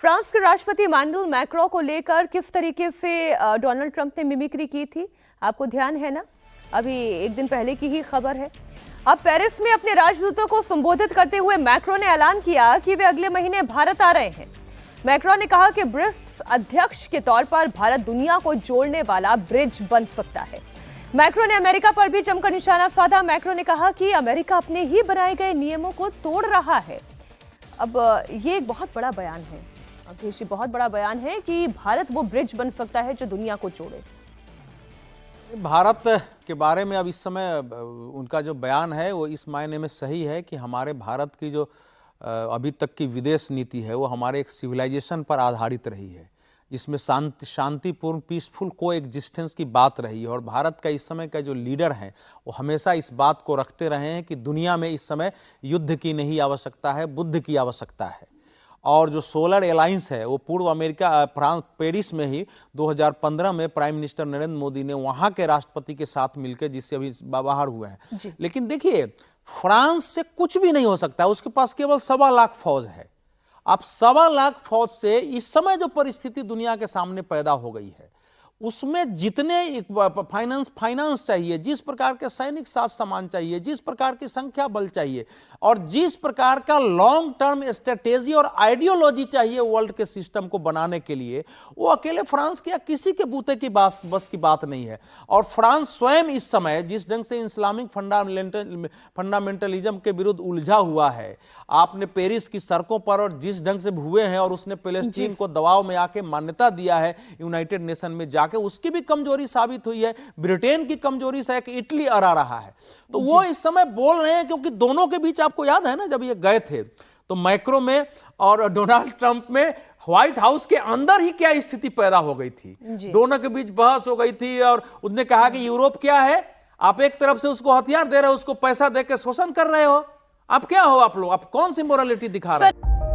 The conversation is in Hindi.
फ्रांस के राष्ट्रपति इमैनुअल मैक्रों को लेकर किस तरीके से डोनाल्ड ट्रंप ने मिमिक्री की थी, आपको ध्यान है ना? अभी एक दिन पहले की ही खबर है। अब पेरिस में अपने राजदूतों को संबोधित करते हुए मैक्रों ने ऐलान किया कि वे अगले महीने भारत आ रहे हैं। मैक्रों ने कहा कि ब्रिक्स अध्यक्ष के तौर पर भारत दुनिया को जोड़ने वाला ब्रिज बन सकता है। मैक्रों ने अमेरिका पर भी जमकर निशाना साधा। मैक्रों ने कहा कि अमेरिका अपने ही बनाए गए नियमों को तोड़ रहा है। अब ये एक बहुत बड़ा बयान है, अखिलेश, बहुत बड़ा बयान है कि भारत वो ब्रिज बन सकता है जो दुनिया को जोड़े। भारत के बारे में अब इस समय उनका जो बयान है वो इस मायने में सही है कि हमारे भारत की जो अभी तक की विदेश नीति है वो हमारे एक सिविलाइजेशन पर आधारित रही है, जिसमें शांतिपूर्ण पीसफुल को एग्जिस्टेंस की बात रही है। और भारत का इस समय का जो लीडर है वो हमेशा इस बात को रखते रहे हैं कि दुनिया में इस समय युद्ध की नहीं आवश्यकता है, बुद्ध की आवश्यकता है। और जो सोलर अलायंस है वो पूर्व अमेरिका फ्रांस पेरिस में ही 2015 में प्राइम मिनिस्टर नरेंद्र मोदी ने वहाँ के राष्ट्रपति के साथ मिलकर, जिससे अभी बाहर हुए हैं। लेकिन देखिए, फ्रांस से कुछ भी नहीं हो सकता, उसके पास केवल 1.25 लाख फौज है। अब 1.25 लाख फौज से इस समय जो परिस्थिति दुनिया के सामने पैदा हो गई है उसमें जितने फाइनेंस चाहिए, जिस प्रकार के सैनिक साथ सामान चाहिए, जिस प्रकार की संख्या बल चाहिए और जिस प्रकार का लॉन्ग टर्म स्ट्रेटेजी और आइडियोलॉजी चाहिए वर्ल्ड के सिस्टम को बनाने के लिए, वो अकेले फ्रांस के या किसी के बूते की बस की बात नहीं है। और फ्रांस स्वयं इस समय जिस ढंग से इस्लामिक फंडामेंटलिज्म के विरुद्ध उलझा हुआ है, आपने पेरिस की सड़कों पर और जिस ढंग से हुए हैं, और उसने पैलेस्टीन को दबाव में आके मान्यता दिया है यूनाइटेड नेशन में जाके, उसकी भी कमजोरी साबित हुई है। ब्रिटेन की कमजोरी से एक इटली अरा रहा है। तो वो इस समय बोल रहे हैं, क्योंकि दोनों के बीच आपको याद है ना, जब ये गए थे तो मैक्रो में और डोनाल्ड ट्रंप में व्हाइट हाउस के अंदर ही क्या स्थिति पैदा हो गई थी, दोनों के बीच बहस हो गई थी। और उसने कहा कि यूरोप क्या है, आप एक तरफ से उसको हथियार दे रहे हो, उसको पैसा देकर शोषण कर रहे हो, आप क्या हो, आप लोग, आप कौन सी मोरालिटी दिखा रहे हो?